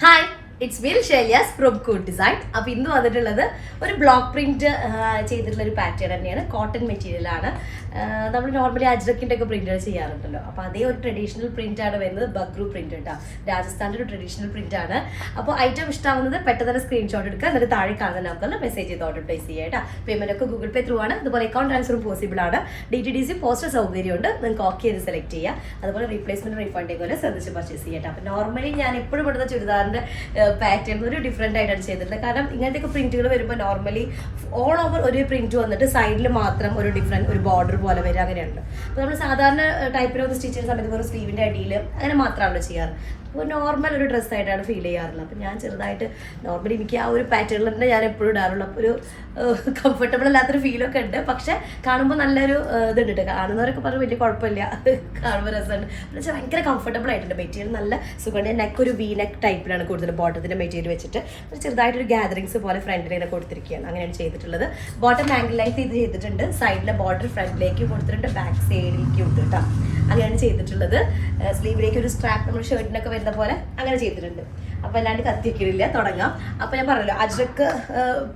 Hi, it's Will Shelias from Good Design. അപ്പോൾ ഇന്ന് വന്നിട്ടുള്ളത് ഒരു ബ്ലോക്ക് പ്രിന്റ് ചെയ്തിട്ടുള്ള ഒരു പാറ്റേൺ തന്നെയാണ്. കോട്ടൺ മെറ്റീരിയൽ ആണ്. നമ്മൾ നോർമലി അജ്രക്കിൻ്റെ ഒക്കെ പ്രിന്റുകൾ ചെയ്യാറുണ്ടല്ലോ. അപ്പോൾ അതേ ഒരു ട്രഡീഷണൽ പ്രിന്റ് ആണ് വരുന്നത്. ബഗ്രു പ്രിന്റ് കേട്ടോ, രാജസ്ഥാൻ്റെ ഒരു ട്രഡീഷണൽ പ്രിന്റ് ആണ്. അപ്പോൾ ഐറ്റം ഇഷ്ടമാവുന്നത് പെട്ടെന്ന് തന്നെ സ്ക്രീൻഷോട്ട് എടുക്കുക, എന്നിട്ട് താഴെ കാണുന്ന നമ്പറിൽ മെസ്സേജ് ചെയ്ത് ഓർഡർ പ്ലേസ് ചെയ്യുക കേട്ടോ. പേയ്മെന്റ് ഒക്കെ ഗൂഗിൾ പേ ത്രൂ ആണ്. അതുപോലെ അക്കൗണ്ട് ട്രാൻസ്ഫറും പോസിബിൾ ആണ്. DTDC പോസ്റ്റർ സൗകര്യമുണ്ട്, നിങ്ങൾക്ക് ഓക്കെ ചെയ്ത് സെലക്ട് ചെയ്യുക. അതുപോലെ റീപ്ലേസ്മെന്റ് റീഫണ്ട് പോലെ ശ്രദ്ധിച്ച് പർച്ചേസ് ചെയ്യട്ടെ. അപ്പോൾ നോർമലി ഞാൻ എപ്പോഴും ഇടുന്ന ചുരിദാറിന്റെ പാറ്റേൺ ഒരു ഡിഫറെന്റ് ആയിട്ടാണ് ചെയ്തിട്ടുള്ളത്. കാരണം ഇങ്ങനത്തെ പ്രിന്റുകൾ വരുമ്പോൾ നോർമലി ഓൾ ഓവർ ഒരു പ്രിന്റ് വന്നിട്ട് സൈഡിൽ മാത്രം ഒരു ഡിഫറെന്റ് ഒരു ബോർഡർ പോലെ വരും, അങ്ങനെയുണ്ട്. അപ്പോൾ നമ്മൾ സാധാരണ ടൈപ്പിലൊക്കെ സ്റ്റിച്ച് ചെയ്യുന്ന സമയത്ത് ഒരു സ്ലീവിന്റെ അടിയിൽ അങ്ങനെ മാത്രമാണല്ലോ ചെയ്യാറ്. അപ്പോൾ നോർമൽ ഒരു ഡ്രസ്സായിട്ടാണ് ഫീൽ ചെയ്യാറുള്ളത്. അപ്പോൾ ഞാൻ ചെറുതായിട്ട് നോർമലി എനിക്ക് ആ ഒരു പാറ്റേണിൽ തന്നെ ഞാൻ എപ്പോഴും ഇടാറുള്ളൂ. അപ്പോൾ ഒരു കംഫർട്ടബിൾ അല്ലാത്തൊരു ഫീലൊക്കെ ഉണ്ട്. പക്ഷെ കാണുമ്പോൾ നല്ലൊരു ഇതുണ്ട്. കാണുന്നവരൊക്കെ പറഞ്ഞു വലിയ കുഴപ്പമില്ല, കാണുമ്പോൾ രസമുണ്ട്. പക്ഷേ ഭയങ്കര കംഫർട്ടബിൾ ആയിട്ടുണ്ട്. മെറ്റീരിയൽ നല്ല സുഖമുണ്ട്. നെക്ക് ഒരു വി നെക്ക് ടൈപ്പിലാണ് കൂടുതൽ ബോട്ടത്തിൻ്റെ മെറ്റീരിയൽ വെച്ചിട്ട് ചെറുതായിട്ടൊരു ഗാദറിങ്സ് പോലെ ഫ്രണ്ടിലേക്ക് കൊടുത്തിരിക്കുകയാണ്. അങ്ങനെയാണ് ചെയ്തിട്ടുള്ളത്. ബോട്ടം ആംഗിൾ ലൈൻത്ത് ഇത് ചെയ്തിട്ടുണ്ട്. സൈഡിലെ ബോർഡർ ഫ്രണ്ടിലേക്ക് കൊടുത്തിട്ടുണ്ട്, ബാക്ക് സൈഡിലേക്ക് ഉണ്ട് കേട്ടോ. അങ്ങനെയാണ് ചെയ്തിട്ടുള്ളത്. സ്ലീവിലേക്ക് ഒരു സ്ട്രാപ്പ് നമ്മൾ ഷർട്ടിനൊക്കെ വരുന്ന പോലെ അങ്ങനെ ചെയ്തിട്ടുണ്ട്. അപ്പോൾ അല്ലാണ്ട് കത്തിവെക്കലില്ല, തുടങ്ങാം. അപ്പോൾ ഞാൻ പറഞ്ഞല്ലോ, അജ്രക്ക്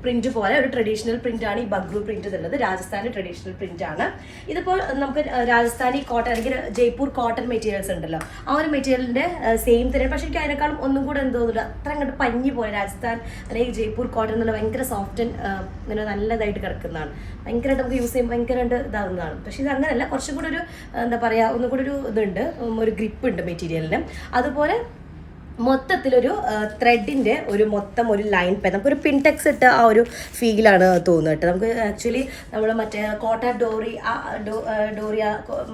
പ്രിന്റ് പോലെ ഒരു ട്രഡീഷണൽ പ്രിന്റ് ആണ് ഈ ബഗ്രു പ്രിന്റ് എന്നുള്ളത്. രാജസ്ഥാനി ട്രഡീഷണൽ പ്രിന്റ് ആണ്. ഇതിപ്പോൾ നമുക്ക് രാജസ്ഥാനി കോട്ടൺ അല്ലെങ്കിൽ ജയ്പൂർ കോട്ടൺ മെറ്റീരിയൽസ് ഉണ്ടല്ലോ, ആ ഒരു മെറ്റീരിയലിന്റെ സെയിം തന്നെ. പക്ഷേ എനിക്ക് അതിനേക്കാളും ഒന്നും കൂടെ എന്തോന്നില്ല, അത്ര അങ്ങോട്ട് പഞ്ഞി പോലെ രാജസ്ഥാൻ അല്ലെങ്കിൽ ജയ്പൂർ കോട്ടൺ എന്നുള്ള ഭയങ്കര സോഫ്റ്റ് ഇങ്ങനെ നല്ലതായിട്ട് കിടക്കുന്നതാണ്. ഭയങ്കരമായിട്ട് നമുക്ക് യൂസ് ചെയ്യുമ്പോൾ ഭയങ്കരമായിട്ട് ഇതാകുന്നതാണ്. പക്ഷേ ഇത് അങ്ങനെയല്ല, കുറച്ചും കൂടെ ഒരു എന്താ പറയുക, ഒന്നും കൂടെ ഒരു ഇതുണ്ട്, ഒരു ഗ്രിപ്പ് ഉണ്ട് മെറ്റീരിയലിന്. അതുപോലെ മൊത്തത്തിലൊരു ത്രെഡിൻ്റെ ഒരു മൊത്തം ഒരു ലൈൻ നമുക്കൊരു പിൻടെക്സ് ഇട്ട ആ ഒരു ഫീലാണ് തോന്നുന്നത് കേട്ടോ. നമുക്ക് ആക്ച്വലി നമ്മൾ മറ്റേ കോട്ട ഡോറിയ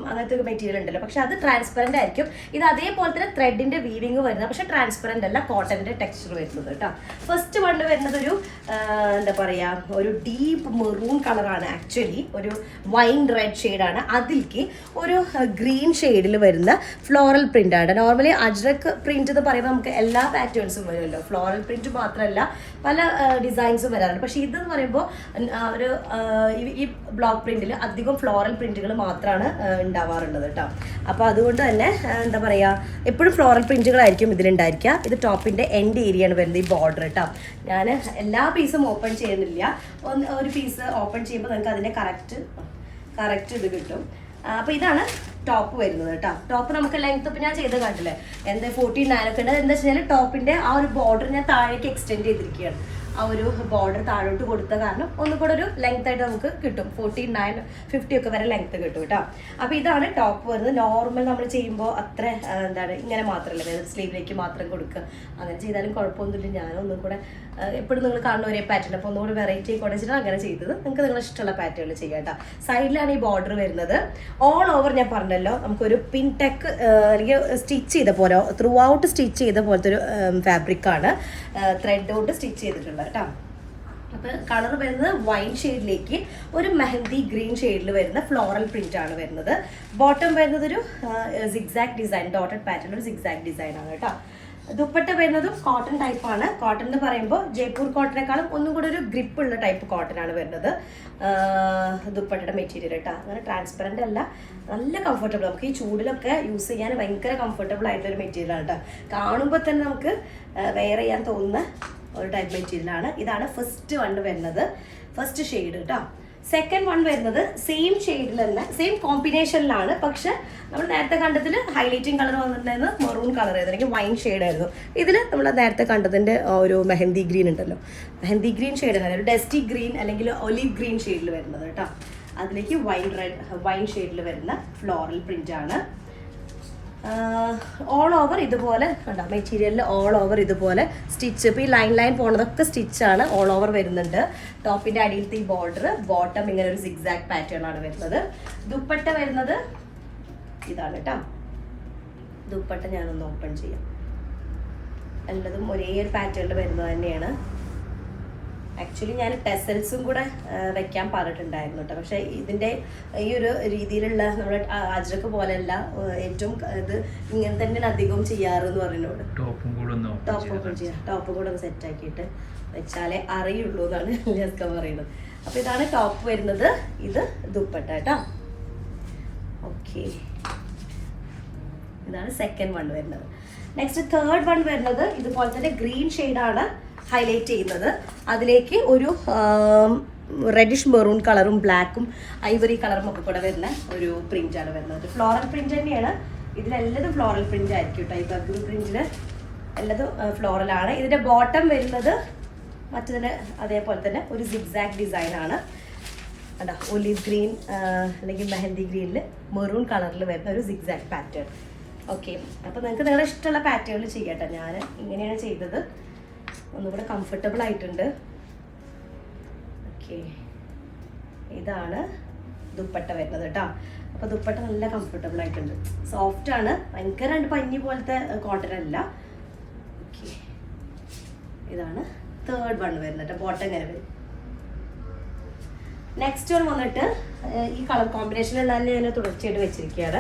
അങ്ങനത്തെ ഒരു മെറ്റീരിയൽ ഉണ്ടല്ലോ, പക്ഷെ അത് ട്രാൻസ്പെറൻ്റ് ആയിരിക്കും. ഇത് അതേപോലെ തന്നെ ത്രെഡിൻ്റെ വീവിങ് വരുന്നത്, പക്ഷേ ട്രാൻസ്പെറൻ്റ് അല്ല, കോട്ടൻ്റെ ടെക്സ്ചർ വരുന്നത് കേട്ടോ. ഫസ്റ്റ് വണ് വരുന്നത് ഒരു എന്താ പറയുക, ഒരു ഡീപ്പ് മെറൂൺ കളറാണ്. ആക്ച്വലി ഒരു വൈൻ റെഡ് ഷെയ്ഡാണ്. അതിലേക്ക് ഒരു ഗ്രീൻ ഷെയ്ഡിൽ വരുന്ന ഫ്ലോറൽ പ്രിൻ്റാണ്. നോർമലി അജ്രക്ക് പ്രിന്റ് എന്ന് പറയുമ്പോൾ നമുക്ക് എല്ലാ പാറ്റേൺസും വരുമല്ലോ, ഫ്ലോറൽ പ്രിന്റ് മാത്രമല്ല പല ഡിസൈൻസും വരാറുണ്ട്. പക്ഷെ ഇതെന്ന് പറയുമ്പോൾ ഒരു ഈ ബ്ലോക്ക് പ്രിന്റിൽ അധികം ഫ്ലോറൽ പ്രിന്റുകൾ മാത്രമാണ് ഉണ്ടാവാറുള്ളത് കേട്ടോ. അപ്പോൾ അതുകൊണ്ട് തന്നെ എന്താ പറയുക, എപ്പോഴും ഫ്ലോറൽ പ്രിന്റുകളായിരിക്കും ഇതിലുണ്ടായിരിക്കുക. ഇത് ടോപ്പിന്റെ എൻഡ് ഏരിയയാണ് വരുന്നത്, ഈ ബോർഡർ കേട്ടോ. ഞാൻ എല്ലാ പീസും ഓപ്പൺ ചെയ്യുന്നില്ല, ഒരു പീസ് ഓപ്പൺ ചെയ്യുമ്പോൾ നിങ്ങൾക്ക് അതിന്റെ കറക്റ്റ് ഇത് കിട്ടും. അപ്പോൾ ഇതാണ് ടോപ്പ് വരുന്നത് കേട്ടോ. ടോപ്പ് നമുക്ക് ലെങ്ത് ഇപ്പം ഞാൻ ചെയ്ത് കണ്ടില്ലേ, 49 ഒക്കെ ഉണ്ട്. എന്താ വെച്ച് കഴിഞ്ഞാൽ ടോപ്പിന്റെ ആ ഒരു ബോർഡർ ഞാൻ താഴേക്ക് എക്സ്റ്റെൻഡ് ചെയ്തിരിക്കുകയാണ്. ആ ഒരു ബോർഡർ താഴോട്ട് കൊടുത്ത കാരണം ഒന്നും കൂടെ ഒരു ലെങ്ത് ആയിട്ട് നമുക്ക് കിട്ടും. 49, 50 ഒക്കെ വരെ ലെങ്ത് കിട്ടും കേട്ടോ. അപ്പോൾ ഇതാണ് ടോപ്പ് വരുന്നത്. നോർമൽ നമ്മൾ ചെയ്യുമ്പോൾ അത്ര എന്താണ് ഇങ്ങനെ മാത്രമല്ല വരുന്നത്, സ്ലീവിലേക്ക് മാത്രം കൊടുക്കുക. അങ്ങനെ ചെയ്താലും കുഴപ്പമൊന്നുമില്ല. ഞാനൊന്നും കൂടെ എപ്പോഴും നിങ്ങൾ കാണുന്ന ഒരേ പാറ്റേൺ, അപ്പോൾ ഒന്നുകൂടി വെറൈറ്റി ആയിക്കോട്ടെ വെച്ചിട്ട് അങ്ങനെ ചെയ്തത്. നിങ്ങൾക്ക് നിങ്ങളുടെ ഇഷ്ടമുള്ള പാറ്റേണിൽ ചെയ്യാം കേട്ടോ. സൈഡിലാണ് ഈ ബോർഡർ വരുന്നത്. ഓൾ ഓവർ ഞാൻ പറഞ്ഞല്ലോ, നമുക്കൊരു പിൻടെക്ക് അല്ലെങ്കിൽ സ്റ്റിച്ച് ചെയ്ത പോലെ ത്രൂ ഔട്ട് സ്റ്റിച്ച് ചെയ്ത പോലത്തെ ഒരു ഫാബ്രിക്കാണ്, ത്രെഡ് കൊണ്ട് സ്റ്റിച്ച് ചെയ്തിട്ടുള്ളത് കേട്ടോ. അപ്പോൾ കളർ വരുന്നത് വൈൻ ഷെയ്ഡിലേക്ക് ഒരു മെഹന്തി ഗ്രീൻ ഷെയ്ഡിൽ വരുന്ന ഫ്ലോറൽ പ്രിന്റ് ആണ് വരുന്നത്. ബോട്ടം വരുന്നത് ഒരു സിഗ്സാഗ് ഡിസൈൻ, ഡോട്ടഡ് പാറ്റേൺ ഒരു സിഗ്സാഗ് ഡിസൈൻ ആണ് കേട്ടോ. ദുപ്പട്ട വരുന്നതും കോട്ടൺ ടൈപ്പാണ്. കോട്ടൺ എന്ന് പറയുമ്പോൾ ജയ്പൂർ കോട്ടനേക്കാളും ഒന്നും കൂടെ ഒരു ഗ്രിപ്പ് ഉള്ള ടൈപ്പ് കോട്ടൺ ആണ് വരുന്നത്. ദുപ്പട്ടയുടെ മെറ്റീരിയൽ കേട്ടോ, അങ്ങനെ ട്രാൻസ്പെറൻ്റ് അല്ല, നല്ല കംഫർട്ടബിൾ. നമുക്ക് ഈ ചൂടിലൊക്കെ യൂസ് ചെയ്യാൻ ഭയങ്കര കംഫർട്ടബിൾ ആയിട്ടൊരു മെറ്റീരിയൽ ആണ് കേട്ടോ. കാണുമ്പോൾ തന്നെ നമുക്ക് വെയർ ചെയ്യാൻ തോന്നുന്ന ഒരു ടൈപ്പ് മെറ്റീരിയലാണ്. ഇതാണ് ഫസ്റ്റ് വൺ വരുന്നത്, ഫസ്റ്റ് ഷെയ്ഡ് കേട്ടോ. സെക്കൻഡ് വൺ വരുന്നത് സെയിം ഷെയ്ഡിൽ തന്നെ സെയിം കോമ്പിനേഷനിലാണ്. പക്ഷെ നമ്മൾ നേരത്തെ കണ്ടതിൽ ഹൈലൈറ്റിംഗ് കളർ വന്നിട്ടുണ്ടായിരുന്നു മെറൂൺ കളർ ആയിരുന്നു, അല്ലെങ്കിൽ വൈൻ ഷെയ്ഡായിരുന്നു. ഇതിൽ നമ്മൾ നേരത്തെ കണ്ടതിൻ്റെ ഒരു മെഹന്തി ഗ്രീൻ ഉണ്ടല്ലോ, മെഹന്തി ഗ്രീൻ ഷെയ്ഡാണ്, ഒരു ഡസ്റ്റി ഗ്രീൻ അല്ലെങ്കിൽ ഒലിവ് ഗ്രീൻ ഷെയ്ഡിൽ വരുന്നത് കേട്ടോ. അതിലേക്ക് വൈൻ ഷെയ്ഡിൽ വരുന്ന ഫ്ലോറൽ പ്രിന്റ് ആണ്. ഓൾ ഓവർ ഇതുപോലെ കണ്ടോ, മെറ്റീരിയലിൽ ഓൾ ഓവർ ഇതുപോലെ സ്റ്റിച്ച്. ഇപ്പോൾ ഈ ലൈൻ പോണതൊക്കെ സ്റ്റിച്ചാണ്, ഓൾ ഓവർ വരുന്നുണ്ട്. ടോപ്പിൻ്റെ അടിയിലത്തെ ഈ ബോട്ടം ഇങ്ങനെ ഒരു സിഗ്സാഗ് പാറ്റേൺ ആണ് വരുന്നത്. ദുപ്പട്ട വരുന്നത് ഇതാണ് കേട്ടോ. ദുപ്പട്ട ഞാനൊന്ന് ഓപ്പൺ ചെയ്യാം. എല്ലാതും ഒരേ ഒരു പാറ്റേണിൽ വരുന്നത് തന്നെയാണ്. ആക്ച്വലി ഞാൻ ടെസൽസും കൂടെ വെക്കാൻ പറഞ്ഞിട്ടുണ്ടായിരുന്നു കേട്ടോ. പക്ഷേ ഇതിൻ്റെ ഈ ഒരു രീതിയിലുള്ള നമ്മുടെ അജ്രക്ക് പോലെയല്ല, ഏറ്റവും ഇത് ഇങ്ങനെ തന്നെയാണ് അധികം ചെയ്യാറെന്ന് പറയുന്നോട്. ടോപ്പും കൂടെ ഒന്ന് സെറ്റ് ആക്കിയിട്ട് വെച്ചാലേ അറിയുള്ളൂ എന്നാണ് എല്ലാവർക്കും പറയുന്നത്. അപ്പോൾ ഇതാണ് ടോപ്പ് വരുന്നത്, ഇത് ദുപ്പട്ട കേട്ടോ. ഓക്കെ, ഇതാണ് സെക്കൻഡ് വൺ വരുന്നത്. നെക്സ്റ്റ് തേർഡ് വൺ വരുന്നത് ഇതുപോലെ തന്നെ ഗ്രീൻ ഷെയ്ഡാണ് ഹൈലൈറ്റ് ചെയ്യുന്നത്. അതിലേക്ക് ഒരു റെഡിഷ് മെറൂൺ കളറും ബ്ലാക്കും ഐവറി കളറും ഒക്കെ കൂടെ വരുന്ന ഒരു പ്രിൻ്റാണ് വരുന്നത്. ഫ്ലോറൽ പ്രിൻ്റ് തന്നെയാണ്. ഇതിലെല്ലതും ഫ്ലോറൽ പ്രിൻ്റ് ആയിരിക്കും കേട്ടോ. ഈ ബഗ്ഗു പ്രിൻറ്റിൽ എല്ലതും ഫ്ലോറലാണ്. ഇതിൻ്റെ ബോട്ടം വരുന്നത് മറ്റതിന് അതേപോലെ തന്നെ ഒരു സിഗ്സാഗ് ഡിസൈനാണ്. അതാ ഒലിവ് ഗ്രീൻ അല്ലെങ്കിൽ മെഹന്തി ഗ്രീനിൽ മെറൂൺ കളറിൽ വരുന്ന ഒരു സിഗ്സാഗ് പാറ്റേൺ. ഓക്കെ, അപ്പോൾ നിങ്ങൾക്ക് നിങ്ങളുടെ ഇഷ്ടമുള്ള പാറ്റേണിൽ ചെയ്യട്ടെ. ഞാൻ ഇങ്ങനെയാണ് ചെയ്തത്, ഒന്നുകൂടെ കംഫർട്ടബിൾ ആയിട്ടുണ്ട്. ഓക്കെ, ഇതാണ് ദുപ്പട്ട വരുന്നത് കേട്ടോ. അപ്പോൾ ദുപ്പട്ട നല്ല കംഫർട്ടബിൾ ആയിട്ടുണ്ട്, സോഫ്റ്റാണ്, ഭയങ്കരമായിട്ട് പഞ്ഞി പോലത്തെ കോട്ടൺ അല്ല. ഓക്കെ, ഇതാണ് തേർഡ് വൺ വരുന്നത്. ബോട്ടം ഇങ്ങനെ വരും. നെക്സ്റ്റ് വൺ വന്നിട്ട് ഈ കളർ കോമ്പിനേഷനിൽ തന്നെ ഞാൻ തുടർച്ചയായിട്ട് വെച്ചിരിക്കുകയാണ്.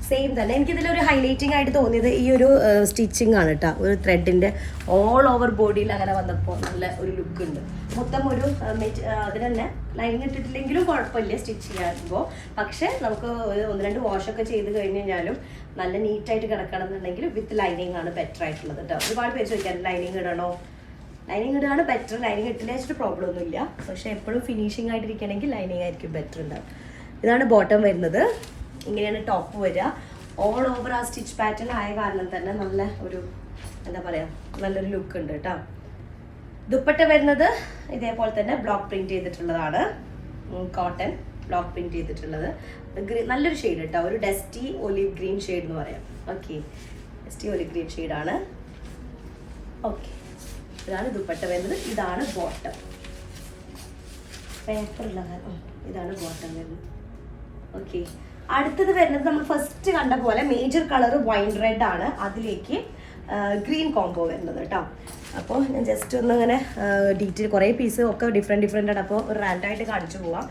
സെയിം തന്നെ. എനിക്കിതിലൊരു ഹൈലൈറ്റിംഗ് ആയിട്ട് തോന്നിയത് ഈ ഒരു സ്റ്റിച്ചിങ് ആണ് കേട്ടോ. ഒരു ത്രെഡിൻ്റെ ഓൾ ഓവർ ബോഡിയിൽ അങ്ങനെ വന്നപ്പോൾ നല്ല ഒരു ലുക്ക് ഉണ്ട്. മൊത്തം ഒരു അതിന് തന്നെ ലൈനിങ് ഇട്ടിട്ടില്ലെങ്കിലും കുഴപ്പമില്ല സ്റ്റിച്ച് ചെയ്യാറുമ്പോൾ. പക്ഷേ നമുക്ക് ഒരു 1-2 വാഷൊക്കെ ചെയ്ത് കഴിഞ്ഞ് കഴിഞ്ഞാലും നല്ല നീറ്റായിട്ട് കിടക്കണമെന്നുണ്ടെങ്കിൽ വിത്ത് ലൈനിങ് ആണ് ബെറ്റർ ആയിട്ടുള്ളത് കേട്ടോ. ഒരുപാട് പേര് ചോദിക്കാറുണ്ട് ലൈനിങ് ഇടണോ. ലൈനിങ് ഇടുകയാണ് ബെറ്റർ. ലൈനിങ് ഇട്ടില്ല വെച്ചിട്ട് പ്രോബ്ലം ഒന്നുമില്ല. പക്ഷേ എപ്പോഴും ഫിനിഷിംഗ് ആയിട്ടിരിക്കണമെങ്കിൽ ലൈനിങ് ആയിരിക്കും ബെറ്റർ ഉണ്ടാവും. ഇതാണ് ബോട്ടം വരുന്നത്. ഇങ്ങനെയാണ് ടോപ്പ് വരിക. ഓൾ ഓവർ ആ സ്റ്റിച്ച് പാറ്റേൺ ആയ കാരണം തന്നെ നല്ല ഒരു എന്താ പറയുക നല്ലൊരു ലുക്ക് ഉണ്ട് കേട്ടോ. ദുപ്പട്ട വരുന്നത് ഇതേപോലെ തന്നെ ബ്ലോക്ക് പ്രിന്റ് ചെയ്തിട്ടുള്ളതാണ്. കോട്ടൺ ബ്ലോക്ക് പ്രിന്റ് ചെയ്തിട്ടുള്ളത്. നല്ലൊരു ഷെയ്ഡ് കേട്ടോ. ഒരു ഡസ്റ്റി ഒലിവ് ഗ്രീൻ ഷെയ്ഡ് എന്ന് പറയാം. ഓക്കെ, ഡസ്റ്റി ഒലിവ് ഗ്രീൻ ഷെയ്ഡാണ്. ഓക്കെ, ഇതാണ് ദുപ്പട്ട വരുന്നത്. ഇതാണ് ബോട്ടം. പേപ്പറുള്ള ഇതാണ് ബോട്ടം വരുന്നത്. ഓക്കെ, അടുത്തത് വരുന്നത് നമ്മൾ ഫസ്റ്റ് കണ്ട പോലെ മേജർ കളർ വൈൻ റെഡ് ആണ്. അതിലേക്ക് ഗ്രീൻ കോംബോ വരുന്നത് കേട്ടോ. അപ്പോൾ ഞാൻ ജസ്റ്റ് ഒന്ന് ഇങ്ങനെ ഡീറ്റെയിൽ കുറേ പീസ് ഒക്കെ ഡിഫറെൻ്റ് ആണ്. അപ്പോൾ ഒരു റാൻഡായിട്ട് കാണിച്ചു പോവാം.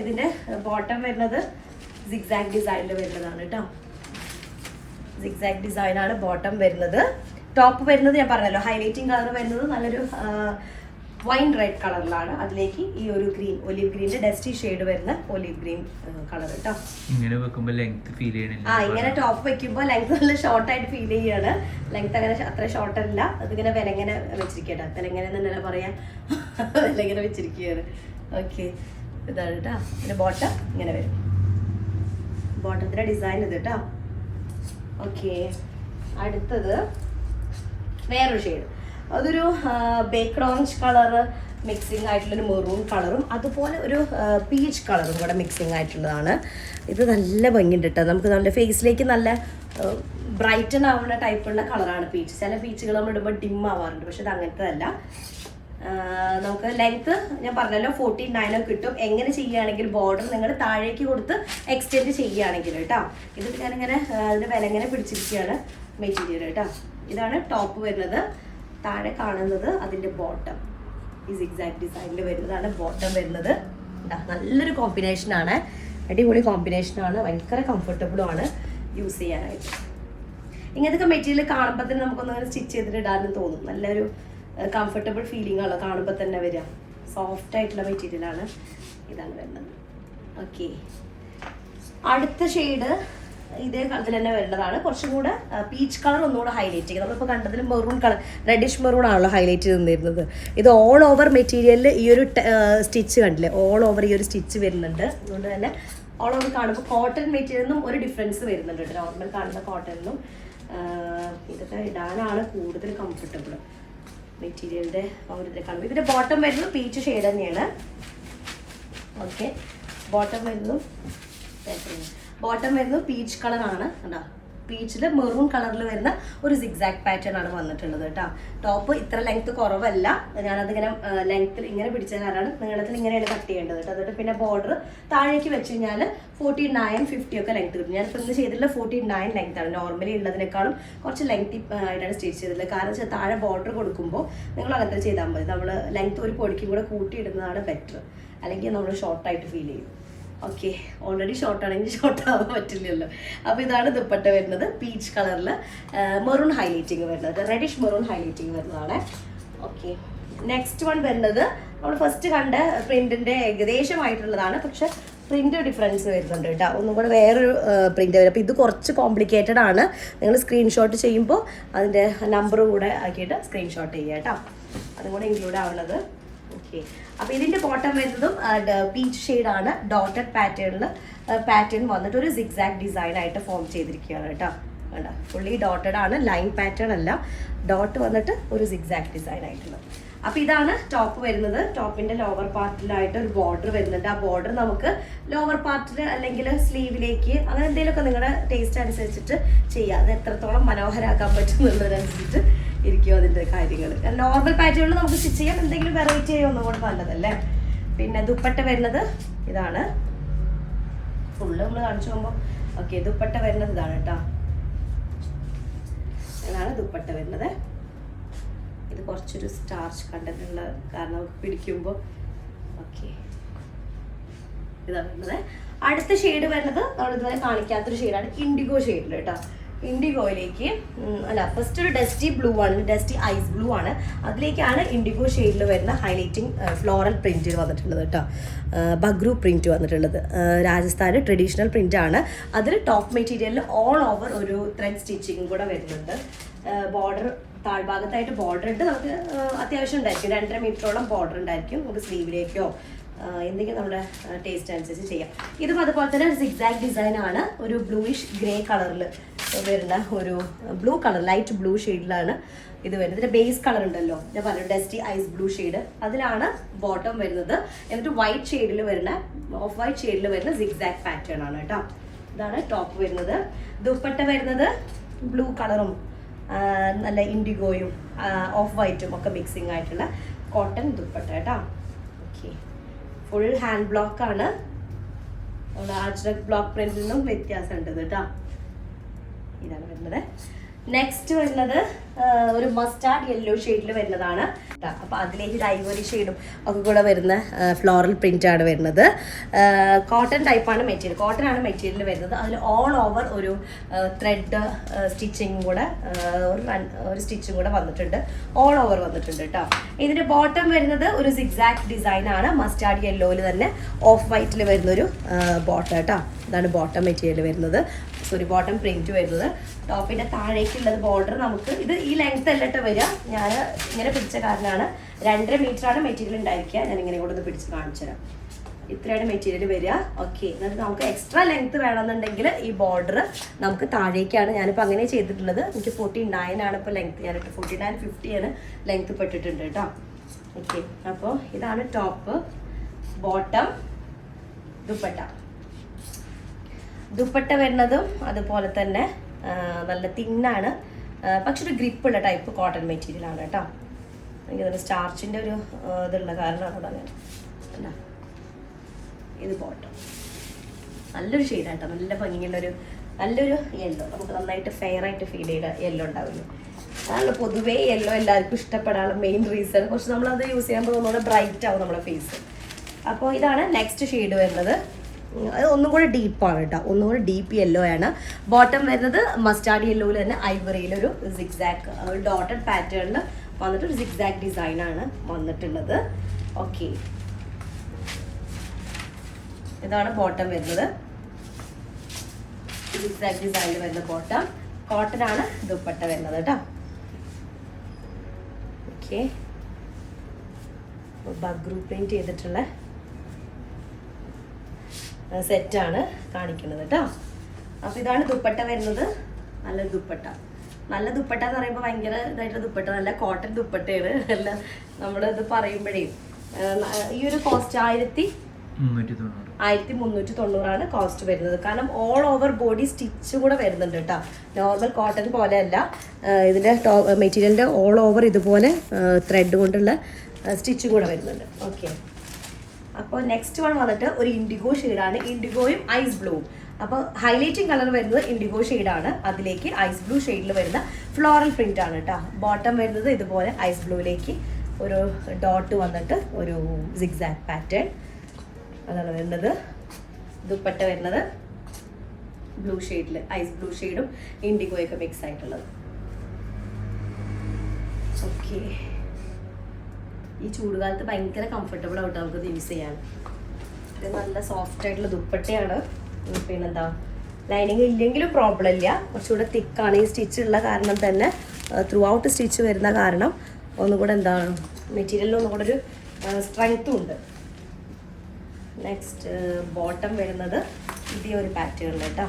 ഇതിൻ്റെ ബോട്ടം വരുന്നത് സിഗ്സാഗ് ഡിസൈനിൽ വരുന്നതാണ് കേട്ടോ. സിഗ്സാഗ് ഡിസൈനാണ് ബോട്ടം വരുന്നത്. ടോപ്പ് വരുന്നത് ഞാൻ പറഞ്ഞല്ലോ ഹൈലൈറ്റിംഗ് കളർ വരുന്നത് നല്ലൊരു വൈൻ റെഡ് കളറിലാണ്. അതിലേക്ക് ഈ ഒരു ഗ്രീൻ ഒലിവ് ഗ്രീനിന്റെ ഡസ്റ്റി ഷെയ്ഡ് വരുന്ന ഒലിവ് ഗ്രീൻ കളർ കേട്ടോ. ഇങ്ങനെ വെക്കുമ്പോൾ ലെങ്ത് ഫീൽ ചെയ്യണില്ല. ഇങ്ങനെ ടോപ്പ് വെക്കുമ്പോൾ ലെങ്ത് നല്ല ഷോർട്ടായിട്ട് ഫീൽ ചെയ്യാണ്. ലെങ്ത് അങ്ങനെ അത്ര ഷോർട്ട് അല്ല. അതിങ്ങനെ വിലങ്ങനെ വെച്ചിരിക്കട്ടെ. വിലങ്ങനെ തന്നെ പറയാം, വിലങ്ങനെ വെച്ചിരിക്കുകയാണ്. ഓക്കെ, ഇതാണ് കേട്ടോ. പിന്നെ ബോട്ടം ഇങ്ങനെ വരും. ബോട്ടത്തിന്റെ ഡിസൈൻ ഇത് കേട്ടോ. ഓക്കെ, അടുത്തത് വേറൊരു ഷെയ്ഡ്. അതൊരു ബേക്ക്ഡ് ഓറഞ്ച് കളറ് മിക്സിങ് ആയിട്ടുള്ളൊരു മെറൂൺ കളറും അതുപോലെ ഒരു പീച്ച് കളറും കൂടെ മിക്സിങ് ആയിട്ടുള്ളതാണ്. ഇത് നല്ല ഭംഗിയുണ്ട് കേട്ടോ. നമുക്ക് നല്ല ഫേസിലേക്ക് നല്ല ബ്രൈറ്റൻ ആവുന്ന ടൈപ്പുള്ള കളറാണ് പീച്ച്. ചില പീച്ചുകൾ നമ്മൾ ഇടുമ്പോൾ ഡിം ആവാറുണ്ട്, പക്ഷെ ഇത് അങ്ങനത്തെ അല്ല. നമുക്ക് ലെങ്ത്ത് ഞാൻ പറഞ്ഞല്ലോ 49 കിട്ടും. എങ്ങനെ ചെയ്യുകയാണെങ്കിൽ ബോർഡർ നിങ്ങൾ താഴേക്ക് കൊടുത്ത് എക്സ്റ്റെൻഡ് ചെയ്യുകയാണെങ്കിൽ കേട്ടോ. ഇത് ഞാനിങ്ങനെ അതിൻ്റെ വില ഇങ്ങനെ പിടിച്ചിരിക്കുകയാണ് മെറ്റീരിയൽ കേട്ടോ. ഇതാണ് ടോപ്പ് വരുന്നത്. താഴെ കാണുന്നത് അതിൻ്റെ ബോട്ടം. ഈ സിഗ്സാഗ് ഡിസൈനിൽ വരുന്നതാണ് ബോട്ടം വരുന്നത്. നല്ലൊരു കോമ്പിനേഷനാണ്, അടിപൊളി കോമ്പിനേഷനാണ്, ഭയങ്കര കംഫർട്ടബിളുമാണ് യൂസ് ചെയ്യാനായിട്ട്. ഇങ്ങനത്തെ മെറ്റീരിയൽ കാണുമ്പോൾ തന്നെ നമുക്കൊന്ന് സ്റ്റിച്ച് ചെയ്തിട്ട് ഇടാനും തോന്നും. നല്ലൊരു കംഫർട്ടബിൾ ഫീലിംഗ് ആണല്ലോ കാണുമ്പോൾ തന്നെ വരിക. സോഫ്റ്റ് ആയിട്ടുള്ള മെറ്റീരിയലാണ്. ഇതാണ് വരുന്നത്. ഓക്കെ, അടുത്ത ഷെയ്ഡ് ഇതേ കളറിൽ തന്നെ വരുന്നതാണ്. കുറച്ചും കൂടെ പീച്ച് കളർ ഒന്നുകൂടെ ഹൈലൈറ്റ് ചെയ്യുക. നമ്മളിപ്പോൾ കണ്ടതിൽ മെറൂൺ കളർ റെഡിഷ് മെറൂൺ ആണല്ലോ ഹൈലൈറ്റ് ചെയ്തിരുന്നത്. ഇത് ഓൾ ഓവർ മെറ്റീരിയലിൽ ഈ ഒരു സ്റ്റിച്ച് കണ്ടില്ലേ, ഓൾ ഓവർ ഈ ഒരു സ്റ്റിച്ച് വരുന്നുണ്ട്. അതുകൊണ്ട് തന്നെ ഓൾ ഓവർ കാണുമ്പോൾ കോട്ടൺ മെറ്റീരിയലിനും ഒരു ഡിഫറൻസ് വരുന്നുണ്ട് കേട്ടോ. നോർമൽ കാണുന്ന കോട്ടണിനും ഇതൊക്കെ ഇടാനാണ് കൂടുതൽ കംഫർട്ടബിൾ മെറ്റീരിയലിൻ്റെ ഒരു ഇതൊക്കെ കാണുമ്പോൾ. ഇതിൻ്റെ ബോട്ടം വരുന്നത് പീച്ച് ഷെയ്ഡ് തന്നെയാണ്. ഓക്കെ, ബോട്ടം വരുന്നത് പീച്ച് കളറാണ് കേട്ടോ. പീച്ചിൽ മെറൂൺ കളറിൽ വരുന്ന ഒരു സിഗ്സാഗ് പാറ്റേൺ ആണ് വന്നിട്ടുള്ളത് കേട്ടോ. ടോപ്പ് ഇത്ര ലെങ്ത് കുറവല്ല. ഞാനതിങ്ങനെ ലെങ്ത്തിൽ ഇങ്ങനെ പിടിച്ച കാരണമാണ് നീളത്തിൽ ഇങ്ങനെയാണ് കട്ട് ചെയ്യേണ്ടത് കേട്ടോ. അതുകൊണ്ട് പിന്നെ ബോർഡർ താഴേക്ക് വെച്ച് കഴിഞ്ഞാൽ 49, 50 ഒക്കെ ലെങ്ത് കിട്ടും. ഞാനിപ്പോൾ ഇന്ന് ചെയ്തിട്ടുള്ള 49 ലെങ്ത് ആണ്. നോർമലി ഉള്ളതിനേക്കാളും കുറച്ച് ലെങ്ത് ആയിട്ടാണ് സ്റ്റിച്ച് ചെയ്തിട്ടുള്ളത്. കാരണം വെച്ചാൽ താഴെ ബോർഡർ കൊടുക്കുമ്പോൾ നിങ്ങൾ അങ്ങനത്തെ ചെയ്താൽ മതി. നമ്മൾ ലെങ്ത് ഒരു പൊടിക്കും കൂടെ കൂട്ടിയിടുന്നതാണ് ബെറ്റർ. അല്ലെങ്കിൽ നമ്മൾ ഷോർട്ടായിട്ട് ഫീൽ ചെയ്യും. ഓക്കെ, ഓൾറെഡി ഷോർട്ടാണെങ്കിൽ ഷോർട്ട് ആവാൻ പറ്റില്ലല്ലോ. അപ്പോൾ ഇതാണ് ദുപ്പട്ട വരുന്നത്. പീച്ച് കളറിൽ മെറൂൺ ഹൈലൈറ്റിങ് വരുന്നത്, റെഡിഷ് മെറൂൺ ഹൈലൈറ്റിങ് വരുന്നതാണ്. ഓക്കെ, നെക്സ്റ്റ് വൺ വരുന്നത് നമ്മൾ ഫസ്റ്റ് കണ്ട പ്രിന്റിൻ്റെ ഏകദേശമായിട്ടുള്ളതാണ്. പക്ഷെ പ്രിന്റ് ഡിഫറൻസ് വരുന്നുണ്ട് കേട്ടോ. ഒന്നും കൂടെ വേറൊരു പ്രിന്റ് വരും. അപ്പോൾ ഇത് കുറച്ച് കോംപ്ലിക്കേറ്റഡ് ആണ്. നിങ്ങൾ സ്ക്രീൻഷോട്ട് ചെയ്യുമ്പോൾ അതിൻ്റെ നമ്പർ കൂടെ ആക്കിയിട്ട് സ്ക്രീൻഷോട്ട് ചെയ്യുക കേട്ടോ. അതും കൂടെ ഇൻക്ലൂഡ് ആവുന്നത്. ഓക്കെ, അപ്പോൾ ഇതിൻ്റെ ബോട്ടം വരുന്നതും പീച്ച് ഷെയ്ഡാണ്. ഡോട്ടഡ് പാറ്റേൺ വന്നിട്ട് ഒരു സിഗ്സാഗ് ഡിസൈൻ ആയിട്ട് ഫോം ചെയ്തിരിക്കുകയാണ് കേട്ടോ. വേണ്ട, ഫുള്ളി ഡോട്ടഡ് ആണ്, ലൈൻ പാറ്റേൺ അല്ല. ഡോട്ട് വന്നിട്ട് ഒരു സിഗ്സാഗ് ഡിസൈൻ ആയിട്ടുള്ളത്. അപ്പോൾ ഇതാണ് ടോപ്പ് വരുന്നത്. ടോപ്പിന്റെ ലോവർ പാർട്ടിലായിട്ട് ഒരു ബോർഡർ വരുന്നുണ്ട്. ആ ബോർഡർ നമുക്ക് ലോവർ പാർട്ടിൽ അല്ലെങ്കിൽ സ്ലീവിലേക്ക് അങ്ങനെ എന്തെങ്കിലുമൊക്കെ നിങ്ങളുടെ ടേസ്റ്റ് അനുസരിച്ചിട്ട് ചെയ്യാം. അത് എത്രത്തോളം മനോഹരമാക്കാൻ പറ്റുന്നുള്ളതനുസരിച്ചിട്ട് ഇരിക്കും അതിൻ്റെ കാര്യങ്ങൾ. നോർമൽ പാറ്റേണിൽ നമുക്ക് സ്റ്റിച്ച് ചെയ്യാം. എന്തെങ്കിലും വെറൈറ്റി ആയി ഒന്നും കൂടെ നല്ലതല്ലേ. പിന്നെ ദുപ്പട്ട വരുന്നത് ഇതാണ്. ഫുള്ള് നമ്മൾ കാണിച്ചു പോകുമ്പോൾ ഓക്കെ, ദുപ്പട്ട വരുന്നത് ഇതാണ് കേട്ടോ. ഇതാണ് ദുപ്പട്ട വരുന്നത്. ഇത് കുറച്ചൊരു സ്റ്റാർച്ച് കണ്ടന്റ് ഉള്ള കാരണം നമുക്ക് പിടിക്കുമ്പോൾ ഓക്കെ, ഇതാണ് വരുന്നത്. അടുത്ത ഷെയ്ഡ് വരുന്നത് നമ്മൾ ഇതുവരെ കാണിക്കാത്തൊരു ഷെയ്ഡാണ്, ഇൻഡിഗോ ഷെയ്ഡിൽ കേട്ടോ. ഇൻഡിഗോയിലേക്ക് അല്ല, ഫസ്റ്റ് ഒരു ഡസ്റ്റി ബ്ലൂ ആണ്, ഡസ്റ്റി ഐസ് ബ്ലൂ ആണ്. അതിലേക്കാണ് ഇൻഡിഗോ ഷെയ്ഡിൽ വരുന്ന ഹൈലൈറ്റിംഗ് ഫ്ലോറൽ പ്രിന്റ് വന്നിട്ടുള്ളത് കേട്ടോ. ബഗ്രു പ്രിന്റ് വന്നിട്ടുള്ളത് രാജസ്ഥാന് ട്രഡീഷണൽ പ്രിന്റ് ആണ്. അതിൽ ടോപ്പ് മെറ്റീരിയലിൽ ഓൾ ഓവർ ഒരു ത്രെഡ് സ്റ്റിച്ചിങ് കൂടെ വരുന്നുണ്ട്. ബോർഡർ താഴ്ഭാഗത്തായിട്ട് ബോർഡർ ഉണ്ട്. നമുക്ക് അത്യാവശ്യം ഉണ്ടായിരിക്കും, 2.5 മീറ്ററോളം ബോർഡർ ഉണ്ടായിരിക്കും. നമുക്ക് സ്ലീവിലേക്കോ എന്തെങ്കിലും നമ്മുടെ ടേസ്റ്റ് അനുസരിച്ച് ചെയ്യാം. ഇതും അതുപോലെ തന്നെ സിഗ്സാഗ് ഡിസൈൻ ആണ്. ഒരു ബ്ലൂയിഷ് ഗ്രേ കളറിൽ വരുന്ന ഒരു ബ്ലൂ കളർ, ലൈറ്റ് ബ്ലൂ ഷെയ്ഡിലാണ് ഇത് വരുന്നത്. ഇതിന്റെ ബേസ് കളർ ഉണ്ടല്ലോ, ഞാൻ പറഞ്ഞു ഡസ്റ്റി ഐസ് ബ്ലൂ ഷെയ്ഡ്, അതിലാണ് ബോട്ടം വരുന്നത്. എന്നിട്ട് വൈറ്റ് ഷെയ്ഡിൽ വരുന്ന, ഓഫ് വൈറ്റ് ഷെയ്ഡിൽ വരുന്ന സിഗ്സാഗ് പാറ്റേൺ ആണ് കേട്ടോ. ഇതാണ് ടോപ്പ് വരുന്നത്. ദുപ്പട്ട വരുന്നത് ബ്ലൂ കളറും നല്ല ഇൻഡിഗോയും ഓഫ് വൈറ്റും ഒക്കെ മിക്സിങ് ആയിട്ടുള്ള കോട്ടൺ ദുപ്പട്ട കേട്ടോ. ഓക്കെ, ഫുൾ ഹാൻഡ് ബ്ലോക്ക് ആണ്. അജ്രക് ബ്ലോക്ക് പ്രിന്റിൽ നിന്നും വ്യത്യാസമുണ്ട് കേട്ടോ. ഇതാണ് വരുന്നത്. നെക്സ്റ്റ് വരുന്നത് ഒരു മസ്റ്റാർഡ് യെല്ലോ ഷെയ്ഡിൽ വരുന്നതാണ്. അപ്പോൾ അതിലേക്ക് ഒരു ഐവറി ഷെയ്ഡും ഒക്കെ കൂടെ വരുന്ന ഫ്ലോറൽ പ്രിന്റ് ആണ് വരുന്നത്. കോട്ടൺ ടൈപ്പാണ് മെറ്റീരിയൽ, കോട്ടൺ ആണ് മെറ്റീരിയൽ വരുന്നത്. അതിൽ ഓൾ ഓവർ ഒരു ത്രെഡ് സ്റ്റിച്ചിങ് കൂടെ ഒരു സ്റ്റിച്ചും കൂടെ വന്നിട്ടുണ്ട്, ഓൾ ഓവർ വന്നിട്ടുണ്ട് കേട്ടോ. ഇതിന്റെ ബോട്ടം വരുന്നത് ഒരു സിഗ്സാഗ് ഡിസൈൻ ആണ്. മസ്റ്റാർഡ് യെല്ലോയിൽ തന്നെ ഓഫ് വൈറ്റിൽ വരുന്നൊരു ബോട്ടം കേട്ടോ. ഇതാണ് ബോട്ടം മെറ്റീരിയൽ വരുന്നത്, സോറി ബോട്ടം പ്രിന്റ് വരുന്നത്. ടോപ്പിന്റെ താഴേക്കുള്ളത് ബോർഡർ നമുക്ക് ഇത് ഈ ലെങ്ത് അല്ലട്ടോ വരിക. ഞാൻ ഇങ്ങനെ പിടിച്ച കാരണമാണ്, 2.5 മീറ്ററാണ് മെറ്റീരിയൽ ഉണ്ടായിരിക്കുക. ഞാൻ ഇങ്ങനെ കൂടെ ഒന്ന് പിടിച്ച് കാണിച്ചു തരാം. ഇത്രയാണ് മെറ്റീരിയൽ വരിക. ഓക്കെ, എന്നിട്ട് നമുക്ക് എക്സ്ട്രാ ലെങ്ത് വേണമെന്നുണ്ടെങ്കിൽ ഈ ബോർഡർ നമുക്ക് താഴേക്കാണ്. ഞാനിപ്പോൾ അങ്ങനെ ചെയ്തിട്ടുള്ളത്. എനിക്ക് 49 ആണ് ഇപ്പോൾ ലെങ്ത്, ഞാനിട്ട് 49-50 ആണ് ലെങ്ത് പെട്ടിട്ടുണ്ട് കേട്ടോ. ഓക്കെ, അപ്പോൾ ഇതാണ് ടോപ്പ്, ബോട്ടം, ദുപ്പട്ട. ദുപ്പട്ട വരുന്നതും അതുപോലെ തന്നെ നല്ല തിന്നാണ്, പക്ഷെ ഒരു ഗ്രിപ്പുള്ള ടൈപ്പ് കോട്ടൺ മെറ്റീരിയൽ ആണ് കേട്ടോ. എനിക്ക് സ്റ്റാർച്ചിൻ്റെ ഒരു ഇതുള്ള കാരണമാണ് അതങ്ങനെ. ഇത് ബോട്ടം നല്ലൊരു ഷെയ്ഡാട്ടോ, നല്ല ഭംഗിയുള്ളൊരു നല്ലൊരു യെല്ലോ, നമുക്ക് നന്നായിട്ട് ഫെയർ ആയിട്ട് ഫീൽ ചെയ്ത യെല്ലോ ഉണ്ടാവില്ല. അതാണ് പൊതുവേ യെല്ലോ എല്ലാവർക്കും ഇഷ്ടപ്പെടാനുള്ള മെയിൻ റീസൺ. കുറച്ച് നമ്മളത് യൂസ് ചെയ്യുമ്പോൾ ഒന്നുകൂടെ ബ്രൈറ്റ് ആവും നമ്മുടെ ഫേസ്. അപ്പോൾ ഇതാണ് നെക്സ്റ്റ് ഷെയ്ഡ് വരുന്നത്. അത് ഒന്നും കൂടെ ഡീപ്പാണ് കേട്ടോ, ഒന്നും കൂടെ ഡീപ്പ് യെല്ലോ ആണ്. ബോട്ടം വരുന്നത് മസ്റ്റാർഡ് യെല്ലോയിൽ തന്നെ ഐവറിയിലൊരു സിഗ്സാഗ് ഡോട്ടഡ് പാറ്റേണിൽ വന്നിട്ട് ഒരു സിഗ്സാഗ് ഡിസൈനാണ് വന്നിട്ടുള്ളത്. ഓക്കെ, ഇതാണ് ബോട്ടം വരുന്നത്, സിഗ്സാഗ് ഡിസൈനിൽ വരുന്ന ബോട്ടം. കോട്ടൺ ആണ് ദുപ്പട്ട വരുന്നത് കേട്ടോ. ഓക്കെ, ബഗ്രു പ്രിന്റ് ചെയ്തിട്ടുള്ള സെറ്റാണ് കാണിക്കുന്നത് കേട്ടോ. അപ്പോൾ ഇതാണ് ദുപ്പട്ട വരുന്നത്. നല്ല ദുപ്പട്ട, നല്ല ദുപ്പട്ട എന്ന് പറയുമ്പോൾ ഭയങ്കര ഇതായിട്ട് ദുപ്പട്ട, നല്ല കോട്ടൺ ദുപ്പട്ടയാണ്. അല്ല നമ്മളിത് പറയുമ്പോഴേ ഈ ഒരു കോസ്റ്റ് 1390 കോസ്റ്റ് വരുന്നത്. കാരണം ഓൾ ഓവർ ബോഡി സ്റ്റിച്ച് കൂടെ വരുന്നുണ്ട് കേട്ടോ. നോർമൽ കോട്ടൺ പോലെയല്ല, ഇതിൻ്റെ മെറ്റീരിയലിൻ്റെ ഓൾ ഓവർ ഇതുപോലെ ത്രെഡ് കൊണ്ടുള്ള സ്റ്റിച്ചും കൂടെ വരുന്നുണ്ട്. ഓക്കെ, അപ്പോൾ നെക്സ്റ്റ് വൺ വന്നിട്ട് ഒരു ഇൻഡിഗോ ഷെയ്ഡാണ്, ഇൻഡിഗോയും ഐസ് ബ്ലൂവും. അപ്പോൾ ഹൈലൈറ്റിംഗ് കളർ വരുന്നത് ഇൻഡിഗോ ഷെയ്ഡാണ്, അതിലേക്ക് ഐസ് ബ്ലൂ ഷെയ്ഡിൽ വരുന്ന ഫ്ലോറൽ പ്രിന്റ് ആണ് കേട്ടോ. ബോട്ടം വരുന്നത് ഇതുപോലെ ഐസ് ബ്ലൂയിലേക്ക് ഒരു ഡോട്ട് വന്നിട്ട് ഒരു സിഗ്സാഗ് പാറ്റേൺ അതാണ് വരുന്നത്. ദുപ്പട്ട വരുന്നത് ബ്ലൂ ഷെയ്ഡിൽ, ഐസ് ബ്ലൂ ഷെയ്ഡും ഇൻഡിഗോയൊക്കെ മിക്സ് ആയിട്ടുള്ളത്. ഓക്കെ, ഈ ചൂടുകാലത്ത് ഭയങ്കര കംഫർട്ടബിൾ ആയിട്ട് നമുക്കത് യൂസ് ചെയ്യാൻ. ഇത് നല്ല സോഫ്റ്റ് ആയിട്ടുള്ള ദുപ്പട്ടയാണ്. പിന്നെന്താ ലൈനിങ് ഇല്ലെങ്കിലും പ്രോബ്ലം ഇല്ല, കുറച്ചുകൂടെ തിക്കാണ്. ഈ സ്റ്റിച്ച് ഉള്ള കാരണം തന്നെ ത്രൂ ഔട്ട് സ്റ്റിച്ച് വരുന്ന കാരണം ഒന്നുകൂടെ എന്താണ് മെറ്റീരിയലിൽ ഒന്നുകൂടെ ഒരു സ്ട്രെങ്ത്തും ഉണ്ട്. നെക്സ്റ്റ് ബോട്ടം വരുന്നത് ഇതേ ഒരു പാറ്റേണിൽ കേട്ടോ,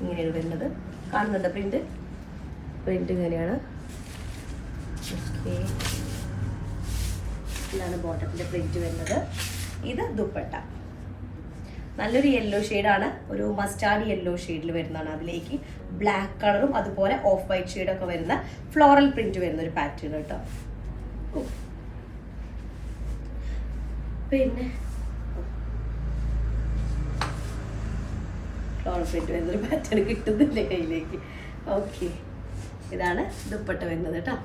ഇങ്ങനെയാണ് വരുന്നത്. കാണുന്നുണ്ട് പ്രിന്റ് ഇങ്ങനെയാണ്. ഓക്കെ, ഇതാണ് ബോട്ടത്തിൻ്റെ പ്രിന്റ് വരുന്നത്. ഇത് ദുപ്പട്ട നല്ലൊരു യെല്ലോ ഷെയ്ഡാണ്, ഒരു മസ്റ്റാർഡ് യെല്ലോ ഷെയ്ഡിൽ വരുന്നതാണ്. അതിലേക്ക് ബ്ലാക്ക് കളറും അതുപോലെ ഓഫ് വൈറ്റ് ഷെയ്ഡൊക്കെ വരുന്ന ഫ്ലോറൽ പ്രിന്റ് വരുന്ന ഒരു പാറ്റേൺ കേട്ടോ. പിന്നെ ഫ്ലോറൽ പ്രിന്റ് വരുന്നൊരു പാറ്റേൺ കിട്ടുന്നില്ലേ കയ്യിലേക്ക്. ഓക്കെ, ഇതാണ് ദുപ്പട്ട വരുന്നത് കേട്ടോ.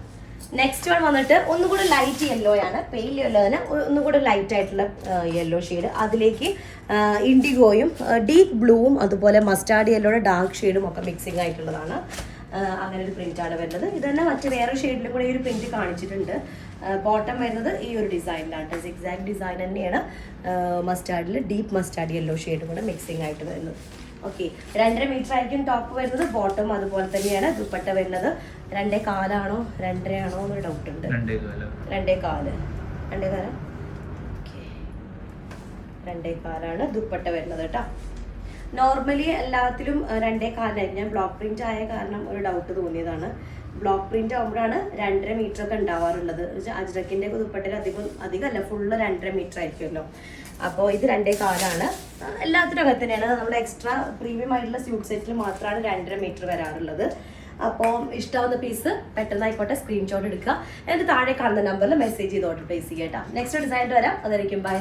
നെക്സ്റ്റ് വൺ വന്നിട്ട് ഒന്നുകൂടെ ലൈറ്റ് യെല്ലോ ആണ്, പെയിൽ യെല്ലോ തന്നെ ഒന്നുകൂടെ ലൈറ്റ് ആയിട്ടുള്ള യെല്ലോ ഷെയ്ഡ്. അതിലേക്ക് ഇൻഡിഗോയും ഡീപ്പ് ബ്ലൂവും അതുപോലെ മസ്റ്റാർഡ് യെല്ലോയുടെ ഡാർക്ക് ഷെയ്ഡും ഒക്കെ മിക്സിംഗ് ആയിട്ടുള്ളതാണ്. അങ്ങനെ ഒരു പ്രിന്റാണ് വരുന്നത്. ഇത് തന്നെ മറ്റു വേറെ ഷെയ്ഡിലും കൂടെ ഈ ഒരു പ്രിന്റ് കാണിച്ചിട്ടുണ്ട്. ബോട്ടം വരുന്നത് ഈ ഒരു ഡിസൈനിലാണ്, സിഗ്സാഗ് ഡിസൈൻ തന്നെയാണ്. മസ്റ്റാർഡിൽ ഡീപ്പ് മസ്റ്റാർഡ് യെല്ലോ ഷെയ്ഡും കൂടെ മിക്സിംഗ് ആയിട്ട് വരുന്നത്. ഓക്കെ, 2.5 മീറ്റർ ആയിരിക്കും ടോപ്പ് വരുന്നത്, ബോട്ടം അതുപോലെ തന്നെയാണ്. ദുപ്പട്ട വരുന്നത് 2.4 ആണോ 2.5 ആണോ എന്നൊരു ഡൗട്ട് ഉണ്ട്. 2.4 ഓക്കെ, 2.4 ദുപ്പട്ട വരുന്നത് കേട്ടോ. നോർമലി എല്ലാത്തിലും 2.4 ഞാൻ ബ്ലോക്ക് പ്രിന്റ് ആയ കാരണം ഒരു ഡൗട്ട് തോന്നിയതാണ്. ബ്ലോക്ക് പ്രിന്റ് ആകുമ്പോഴാണ് 2.5 മീറ്റർ ഒക്കെ ഉണ്ടാവാറുള്ളത്. അജ്രക്കിന്റെ ദുപ്പട്ടയിൽ അധികമല്ല, ഫുള്ള് 2.5 മീറ്റർ ആയിരിക്കുമല്ലോ. അപ്പോൾ ഇത് 2.4 എല്ലാത്തിനും അകത്ത് തന്നെയാണ്. നമ്മുടെ എക്സ്ട്രാ പ്രീമിയം ആയിട്ടുള്ള സ്യൂട്ട് സെറ്റിൽ മാത്രമാണ് 2.5 മീറ്റർ വരാറുള്ളത്. അപ്പോൾ ഇഷ്ടമാവുന്ന പീസ് പെട്ടെന്നായിക്കോട്ടെ സ്ക്രീൻഷോട്ട് എടുക്കുക, എന്നിട്ട് താഴെ കാണുന്ന നമ്പറിൽ മെസ്സേജ് ചെയ്ത് ഓർഡർ പ്ലേസ് ചെയ്യാം കേട്ടോ. നെക്സ്റ്റ് ഡിസൈൻ വരാം, അതായിരിക്കും ബൈ.